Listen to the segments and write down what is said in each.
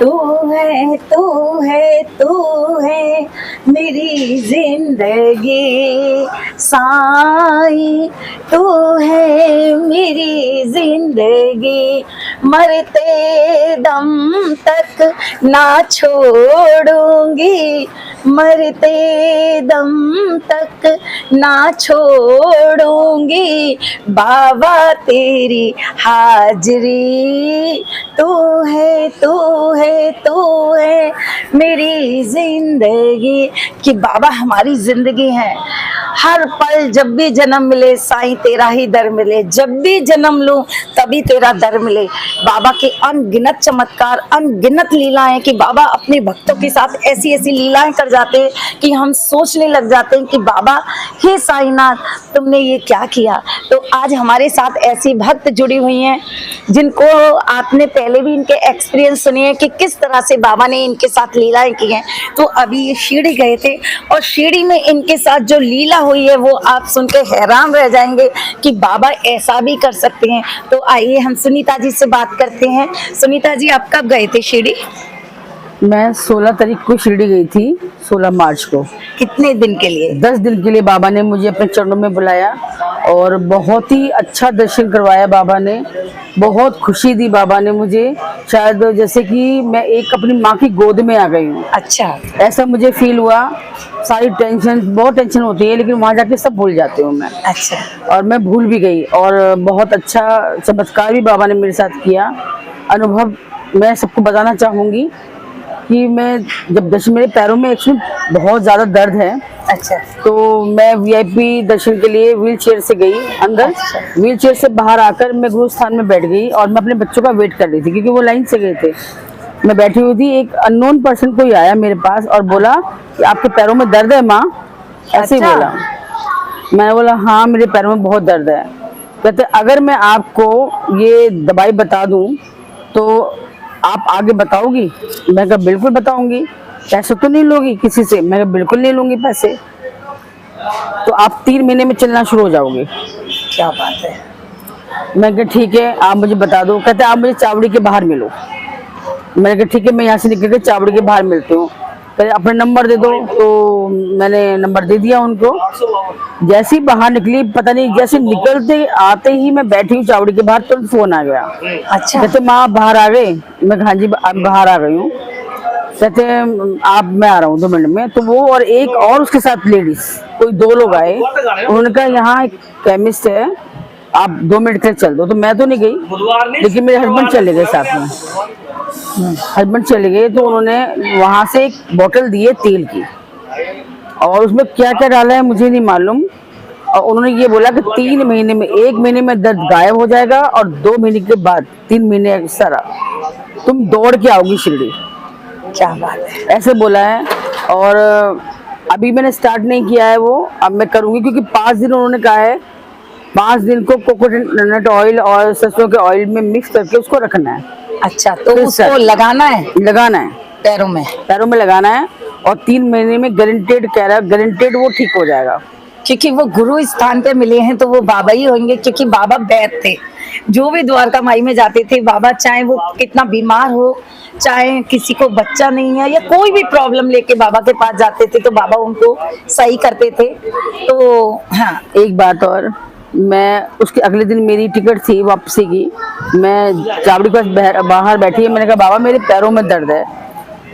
तू है तू है तू है मेरी जिंदगी साईं, तू है मेरी जिंदगी, मरते दम तक ना छोड़ूंगी, मरते दम तक ना छोड़ूंगी, बाबा तेरी हाजरी, तू है तू है तू है मेरी जिंदगी। कि बाबा हमारी जिंदगी है, हर पल जब भी जन्म मिले साईं तेरा ही दर मिले, जब भी जन्म लूं तभी तेरा दर मिले। बाबा के अनगिनत चमत्कार, अनगिनत लीलाएं कि बाबा अपने भक्तों के साथ ऐसी ऐसी लीलाएं कर जाते हैं कि हम सोचने लग जाते हैं कि बाबा हे साईनाथ तुमने ये क्या किया। तो आज हमारे साथ ऐसी भक्त जुड़ी हुई हैं जिनको आपने पहले भी इनके एक्सपीरियंस सुने हैं कि किस तरह से बाबा ने इनके साथ लीलाएं की हैं। तो अभी ये शिरडी गए थे और शिरडी में इनके साथ जो लीला हुई है वो आप सुन के हैरान रह जाएंगे कि बाबा ऐसा भी कर सकते हैं। तो आइए हम सुनीता जी से बात करते हैं। सुनीता जी आप कब गए थे शिरडी? मैं 16 तारीख को शिरडी गई थी, 16 मार्च को। कितने दिन के लिए? 10 दिन के लिए बाबा ने मुझे अपने चरणों में बुलाया और बहुत ही अच्छा दर्शन करवाया बाबा ने। बहुत खुशी दी बाबा ने मुझे, शायद जैसे कि मैं एक अपनी माँ की गोद में आ गई हूँ। अच्छा, ऐसा मुझे फील हुआ। सारी टेंशन, बहुत टेंशन होती है लेकिन वहाँ जाके सब भूल जाती हूँ मैं। अच्छा, और मैं भूल भी गई और बहुत अच्छा चमत्कार भी बाबा ने मेरे साथ किया। अनुभव मैं सबको बताना चाहूँगी कि मैं जब दर्शन, मेरे पैरों में एक्चुअली बहुत ज़्यादा दर्द है। अच्छा, तो मैं वीआईपी दर्शन के लिए व्हील चेयर से गई अंदर। अच्छा। व्हील चेयर से बाहर आकर मैं गुरु स्थान में बैठ गई और मैं अपने बच्चों का वेट कर रही थी क्योंकि वो लाइन से गए थे। मैं बैठी हुई थी, एक अननोन पर्सन कोई आया मेरे पास और बोला कि आपके पैरों में दर्द है माँ, ऐसे ही अच्छा। बोला। मैंने बोला हाँ मेरे पैरों में बहुत दर्द है। कहते अगर मैं आपको ये दवाई बता दूं तो आप आगे बताओगी? मैं कहा बिल्कुल बताऊंगी। पैसे तो नहीं लोगी किसी से? मैं कहा बिल्कुल नहीं लूंगी पैसे। तो आप 3 महीने में चलना शुरू हो जाओगे। क्या बात है। मैं कहा ठीक है आप मुझे बता दो। कहते आप मुझे चावड़ी के बाहर मिलो। मैंने कहा ठीक है मैं यहाँ से निकल के चावड़ी के बाहर मिलती हूँ। कहते अपना नंबर दे दो। तो मैंने नंबर दे दिया उनको। जैसे ही बाहर निकली, पता नहीं जैसे निकलते आते ही मैं बैठी हूँ चावड़ी के बाहर, तो फोन आ गया। अच्छा, कहते माँ आप बाहर आ गए? मैं हाँ जी बाहर आ गई हूँ। कहते आप, मैं आ रहा हूँ 2 मिनट में। तो वो और एक और उसके साथ लेडीज, कोई 2 लोग आए। उन्होंने कहा यहाँ एक केमिस्ट है, आप 2 मिनट के लिए चल दो। तो मैं तो नहीं गई लेकिन मेरे हस्बैंड चले गए साथ में। हस्बैंड चले गए तो उन्होंने वहां से एक बोतल दी है तेल की और उसमें क्या क्या डाला है मुझे नहीं मालूम। और उन्होंने ये बोला कि 3 महीने में, 1 महीने में दर्द गायब हो जाएगा और 2 महीने के बाद 3 महीने सारा तुम दौड़ के आओगी शिरडी। क्या बात है। ऐसे बोला है। और अभी मैंने स्टार्ट नहीं किया है वो, अब मैं करूंगी क्योंकि 5 दिन उन्होंने कहा है। 5 दिन को कोकोनट ऑयल और सरसों के ऑयल में मिक्स करके उसको रखना है। अच्छा, तो उसको लगाना है? लगाना है पैरों में? पैरों में लगाना है और 3 महीने में गारंटेड, कह रहा है गारंटेड वो ठीक हो जाएगा। क्योंकि वो गुरु स्थान पे मिले हैं तो वो बाबा ही होंगे, क्योंकि बाबा वैद्य थे। जो भी द्वारका माई में जाते थे बाबा, चाहे वो कितना बीमार हो, चाहे किसी को बच्चा नहीं है या कोई भी प्रॉब्लम लेके बाबा के पास जाते थे तो बाबा उनको सही करते थे। तो हाँ, एक बात और, मैं उसके अगले दिन मेरी टिकट थी वापसी की। मैं चावड़ी के पास बाहर बैठी है। मैंने कहा बाबा मेरे पैरों में दर्द है।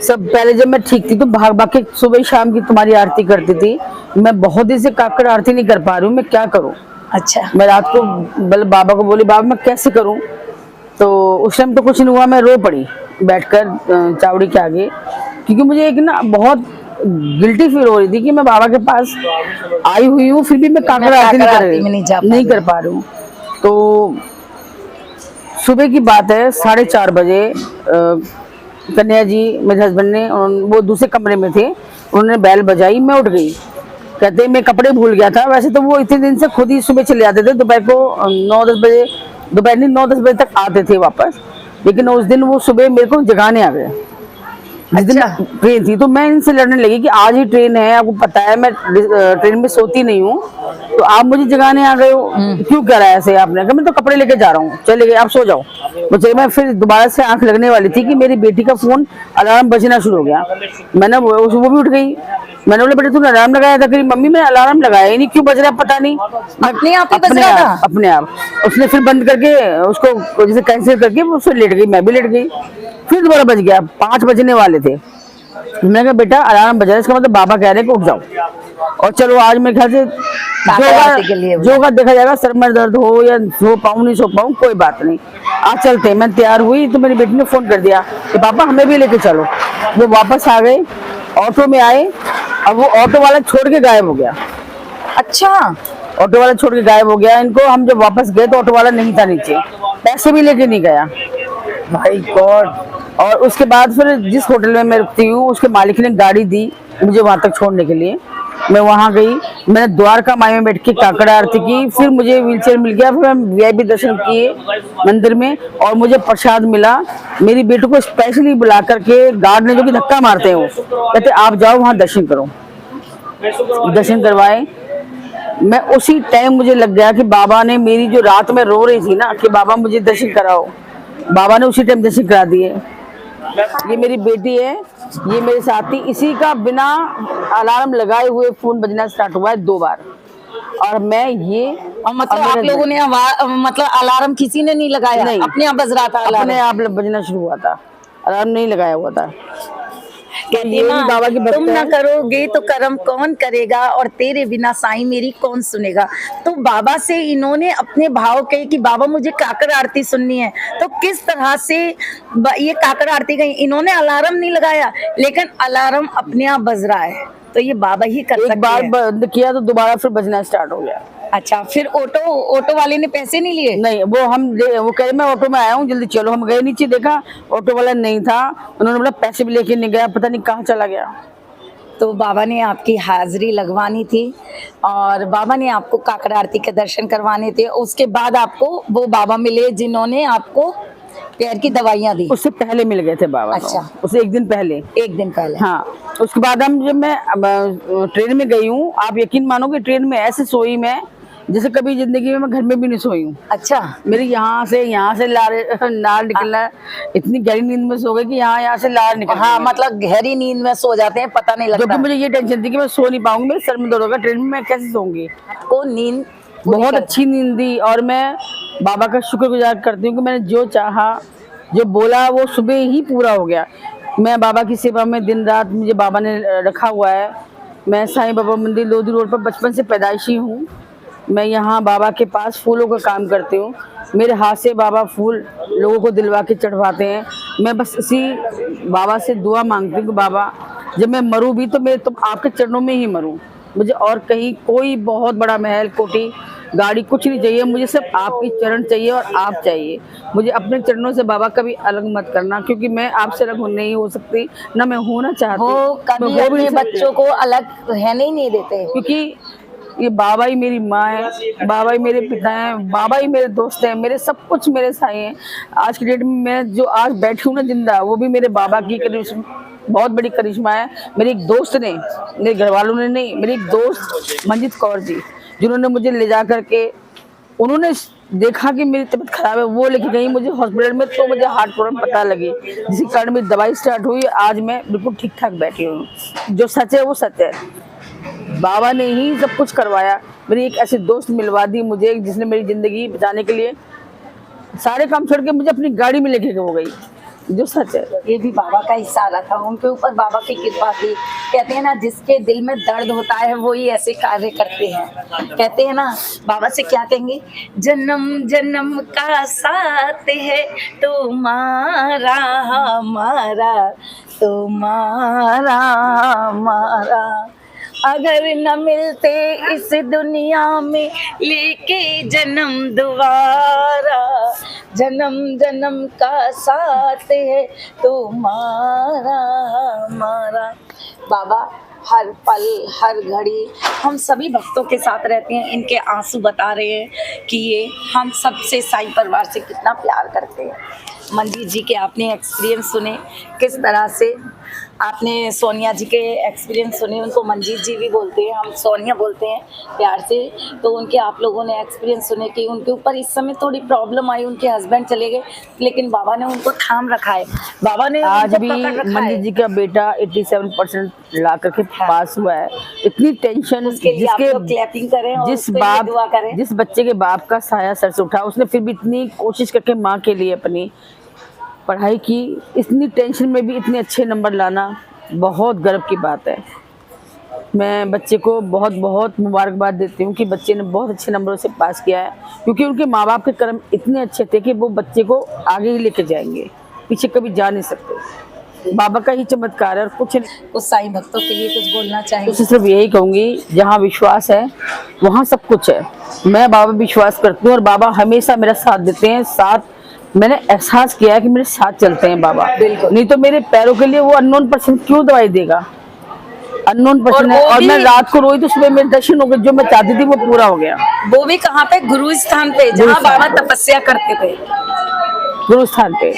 सब पहले जब मैं ठीक थी तो भाग भाग के सुबह शाम की तुम्हारी आरती करती थी। मैं बहुत दिन से काकड़ आरती नहीं कर पा रही हूँ, मैं क्या करूँ? अच्छा, मैं रात को बाबा को बोली बाबा मैं कैसे करूँ? तो उस टाइम तो कुछ नहीं हुआ, मैं रो पड़ी बैठकर चावड़ी के आगे, क्योंकि मुझे एक ना बहुत गिल्टी फील हो रही थी कि मैं बाबा के पास आई हुई हूँ फिर भी मैं काकड़ आरती नहीं कर पा रही हूँ। तो सुबह की बात है, 4:30 बजे कन्हैया जी मेरे हस्बैंड ने, वो दूसरे कमरे में थे, उन्होंने बैल बजाई, मैं उठ गई। कहते मैं कपड़े भूल गया था। वैसे तो वो इतने दिन से खुद ही सुबह चले जाते थे, दोपहर को 9-10 बजे, दोपहर नहीं 9-10 बजे तक आते थे वापस। लेकिन उस दिन वो सुबह मेरे को जगाने आ गए। जिस दिन ट्रेन थी तो मैं इनसे लड़ने लगी कि आज ही ट्रेन है, आपको पता है मैं ट्रेन में सोती नहीं हूँ, तो आप मुझे जगाने आ गए हो, क्यों करा ऐसे आपने? कहा मैं तो कपड़े लेके जा रहा हूँ, चले गए, आप सो जाओ। मुझे मैं फिर दोबारा से आंख लगने वाली थी कि मेरी बेटी का फोन अलार्म बजना शुरू हो गया। मैंने वो भी उठ गई। मैंने बोला बेटा तूने अलार्म लगाया था? करी मम्मी मैंने अलार्म लगाया ही नहीं, क्यों बज रहा है पता नहीं। अपने आप ही बज रहा था? अपने आप। उसने फिर बंद करके उसको जैसे कैंसिल करके उससे लेट गई, मैं भी लेट गई। फिर दोबारा बज गया, 5 बजने वाले थे। मैंने कहा बेटा अलार्म बज रहा है, इसका मतलब बाबा कह रहे हैं कि उठ जाओ। और चलो आज मेरे ख्याल से जो का देखा जाएगा, सर में दर्द हो या सो पाऊँ नहीं सो पाऊँ कोई बात नहीं, आज चलते हैं। मैं तैयार हुई तो मेरी बेटी ने फोन कर दिया कि पापा हमें भी लेके चलो। वो वापस आ गए, ऑटो में आए। अब वो ऑटो वाला छोड़ के गायब हो गया। अच्छा, ऑटो वाला छोड़ के गायब हो गया इनको। हम जब वापस गए तो ऑटो वाला नहीं था नीचे, पैसे भी लेके नहीं गया। भाई गॉड। और उसके बाद फिर जिस होटल में मैं रुकती हूँ उसके मालिक ने गाड़ी दी मुझे वहां तक छोड़ने के लिए। मैं वहां गई, मैंने द्वारका माई में बैठ के काकड़ा आरती की, फिर मुझे व्हीलचेयर मिल गया, फिर मैं वीआईपी दर्शन किए मंदिर में और मुझे प्रसाद मिला। मेरी बेटी को स्पेशली बुला करके गार्ड ने, जो कि धक्का मारते हैं, वो कहते आप जाओ वहां दर्शन करो। दर्शन करवाए। मैं उसी टाइम मुझे लग गया कि बाबा ने मेरी जो रात में रो रही थी ना कि बाबा मुझे दर्शन कराओ, बाबा ने उसी टाइम दर्शन करा दिए। ये मेरी बेटी है, ये मेरे साथी, इसी का बिना अलार्म लगाए हुए फोन बजना स्टार्ट हुआ है 2 बार। और मैं ये मतलब आप लोगों ने मतलब अलार्म किसी ने नहीं लगाया? नहीं, अपने आप बज रहा था अलार्म? अपने आप बजना शुरू हुआ था, अलार्म नहीं लगाया हुआ था। कहती माँ, बाबा की तुम ना करोगे तो कर्म कौन करेगा, और तेरे बिना साईं मेरी कौन सुनेगा। तो बाबा से इन्होंने अपने भाव कहे कि बाबा मुझे काकड़ आरती सुननी है, तो किस तरह से ये काकड़ आरती गई? इन्होंने अलार्म नहीं लगाया, लेकिन अलार्म अपने आप बज रहा है, तो ये बाबा ही कर सकते हैं। एक बार बंद किया तो दोबारा फिर बजना स्टार्ट हो गया। अच्छा, फिर ऑटो वाले ने पैसे नहीं लिए? नहीं, वो कह रहे मैं ऑटो में आया हूँ जल्दी चलो। हम गए नीचे, देखा ऑटो वाला नहीं था, उन्होंने बोला पैसे भी लेके नहीं गया, पता नहीं कहाँ चला गया। तो बाबा ने आपकी हाजिरी लगवानी थी और बाबा ने आपको काकड़ आरती के दर्शन करवाने थे। उसके बाद आपको वो बाबा मिले जिन्होंने आपको पैर की दवाइयाँ दी? उससे पहले मिल गए थे बाबा। अच्छा, उससे एक दिन पहले। एक दिन पहले। हाँ, उसके बाद जब मैं ट्रेन में गई हूँ, आप यकीन मानोगे ट्रेन में ऐसे सोई मैं जैसे कभी जिंदगी में मैं घर में भी नहीं सोई हूँ। अच्छा। मेरी यहाँ से लार निकलना, इतनी गहरी नींद में सो गई कि यहाँ से लार निकल। हाँ, मतलब गहरी नींद में सो जाते हैं, पता नहीं लगता। क्योंकि मुझे ये टेंशन थी कि मैं सो नहीं पाऊंगी, मेरे सर में दर्द होगा, ट्रेन में मैं कैसे सोऊंगी। को नींद बहुत अच्छी नींद दी और मैं बाबा का शुक्रगुजार करती हूँ कि मैंने जो चाहा, जो बोला, वो सुबह ही पूरा हो गया। मैं बाबा की सेवा में दिन रात मुझे बाबा ने रखा हुआ है। मैं साईं बाबा मंदिर लोधी रोड पर बचपन से पैदाइशी हूँ। मैं यहाँ बाबा के पास फूलों का काम करती हूँ। मेरे हाथ से बाबा फूल लोगों को दिलवा के चढ़वाते हैं। मैं बस इसी बाबा से दुआ मांगती हूँ कि बाबा जब मैं मरूँ भी तो मैं आपके चरणों में ही मरूँ। मुझे और कहीं कोई बहुत बड़ा महल, कोठी, गाड़ी कुछ नहीं चाहिए, मुझे सिर्फ आपकी चरण चाहिए और आप चाहिए। मुझे अपने चरणों से बाबा कभी अलग मत करना, क्योंकि मैं आपसे अलग नहीं हो सकती, ना मैं होना चाहती। वो कभी अपने बच्चों को अलग रहने ही नहीं देते, क्योंकि ये बाबा ही मेरी माँ है, बाबा ही मेरे पिता हैं, बाबा ही मेरे दोस्त हैं, मेरे सब कुछ मेरे साई हैं। आज की डेट में मैं जो आज बैठी हूँ ना जिंदा, वो भी मेरे बाबा की बहुत बड़ी करिश्मा है। मेरे एक दोस्त ने, मेरे घर वालों ने नहीं, मेरी एक दोस्त मंजित कौर जी, जिन्होंने मुझे ले जा करके, उन्होंने देखा कि मेरी तबीयत खराब है, वो लेके गई मुझे हॉस्पिटल में, तो मुझे हार्ट प्रॉब्लम पता लगी, जिसके कारण मेरी दवाई स्टार्ट हुई। आज मैं बिल्कुल ठीक ठाक बैठी हूँ। जो सच है वो सच है, बाबा ने ही सब कुछ करवाया। मेरी एक ऐसी दोस्त मिलवा दी मुझे जिसने मेरी जिंदगी बचाने के लिए सारे काम छोड़ के मुझे अपनी गाड़ी में लेके हो गई, जो सच है। ये भी बाबा का इशारा था, उनके ऊपर बाबा की कृपा थी। कहते हैं ना, जिसके दिल में दर्द होता है वो ही ऐसे कार्य करते हैं। कहते हैं ना, बाबा से क्या कहेंगे, जन्म जन्म का साथ है तुम्हारा हमारा, तुम्हारा हमारा, अगर न मिलते इस दुनिया में लेके जन्म दोबारा, जन्म जन्म का साथ है तुम्हारा हमारा। बाबा हर पल हर घड़ी हम सभी भक्तों के साथ रहते हैं। इनके आंसू बता रहे हैं कि ये हम सबसे साईं परिवार से कितना प्यार करते हैं। मंजीत जी के आपने एक्सपीरियंस सुने, किस तरह से आपने सोनिया जी के एक्सपीरियंस सुने। उनको मंजीत जी भी बोलते हैं, हम सोनिया बोलते हैं प्यार से। तो उनके आप लोगों ने एक्सपीरियंस सुने कि उनके ऊपर इस समय थोड़ी प्रॉब्लम आई, उनके हस्बैंड चले गए, लेकिन बाबा ने उनको थाम रखा है। बाबा ने आज उनको भी पकड़ रखा मंजीत है। जी का बेटा 87% ला करके पास हुआ है। इतनी टेंशन उसके लिए आप लोग क्लैपिंग करें और उसके लिए दुआ करें। जिस बच्चे के बाप का साया सर से उठा, उसने फिर भी इतनी कोशिश करके माँ के लिए अपनी पढ़ाई की। इतनी टेंशन में भी इतने अच्छे नंबर लाना बहुत गर्व की बात है। मैं बच्चे को बहुत बहुत मुबारकबाद देती हूँ कि बच्चे ने बहुत अच्छे नंबरों से पास किया है, क्योंकि उनके माँ बाप के कर्म इतने अच्छे थे कि वो बच्चे को आगे ही लेके जाएंगे, पीछे कभी जा नहीं सकते। बाबा का ही चमत्कार है और कुछ नहीं। कुछ साईं भक्तों के लिए कुछ बोलना चाहिए। तो सिर्फ यही कहूँगी, जहाँ विश्वास है वहाँ सब कुछ है। मैं बाबा पे विश्वास करती हूँ और बाबा हमेशा मेरा साथ देते हैं। साथ मैंने एहसास किया है कि मेरे साथ चलते हैं बाबा। बिल्कुल। नहीं तो मेरे पैरों के लिए वो अननोन पर्सन क्यों दवाई देगा। अननोन पर्सन है। और मैं रात को रोई तो सुबह मेरे दर्शन हो गए, जो मैं चाहती थी वो पूरा हो गया। वो भी कहाँ पे? गुरु स्थान पे, जहाँ बाबा तपस्या करते थे, गुरु स्थान पे।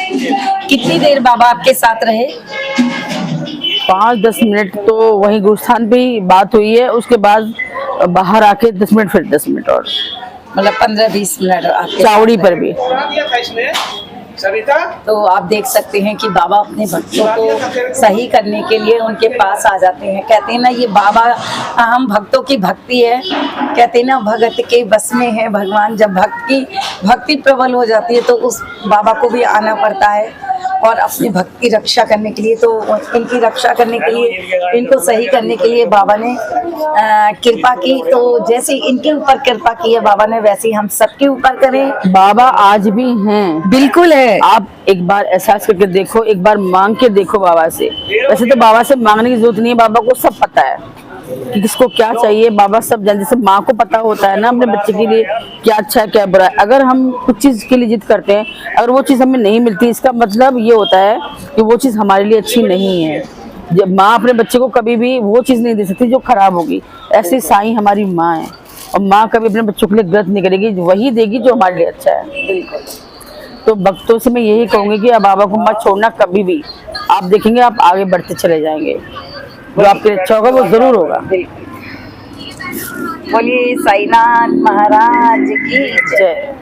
कितनी देर बाबा आपके साथ रहे? 5-10 मिनट तो वहीं गुरु स्थान पे ही बात हुई है। उसके बाद बाहर आके 10 मिनट, फिर 10 मिनट और मतलब 15-20 मिनट आपके चावड़ी साथ पर भी। तो आप देख सकते हैं कि बाबा अपने भक्तों को सही करने के लिए उनके पास आ जाते हैं। कहते हैं ना, ये बाबा हम भक्तों की भक्ति है। कहते हैं ना, भगत के बस में है भगवान। जब भक्ति प्रबल हो जाती है तो उस बाबा को भी आना पड़ता है और अपनी भक्त की रक्षा करने के लिए, तो इनकी रक्षा करने के लिए, इनको सही करने के लिए बाबा ने कृपा की। तो जैसे इनके ऊपर कृपा की है बाबा ने, वैसे ही हम सबके ऊपर करें। बाबा आज भी हैं। बिल्कुल है। आप एक बार एहसास करके देखो, एक बार मांग के देखो बाबा से। वैसे तो बाबा से मांगने की जरूरत नहीं है, बाबा को सब पता है कि किसको क्या चाहिए। बाबा सब जानते। जैसे माँ को पता होता है ना अपने बच्चे के लिए क्या अच्छा है क्या बुरा है। अगर हम कुछ चीज के लिए जिद करते हैं, अगर वो चीज हमें नहीं मिलती, इसका मतलब ये होता है कि वो चीज हमारे लिए अच्छी नहीं है। जब माँ अपने बच्चे को कभी भी वो चीज नहीं दे सकती जो खराब होगी, ऐसे साईं हमारी माँ है और माँ कभी अपने बच्चों के लिए गलत नहीं करेगी, वही देगी जो हमारे लिए अच्छा है। बिल्कुल। तो भक्तों से मैं यही कहूंगी कि आप बाबा को मत छोड़ना कभी भी। आप देखेंगे आप आगे बढ़ते चले जाएंगे, जो आपके लिए अच्छा होगा वो जरूर होगा। बोलिए साईनाथ महाराज की जय।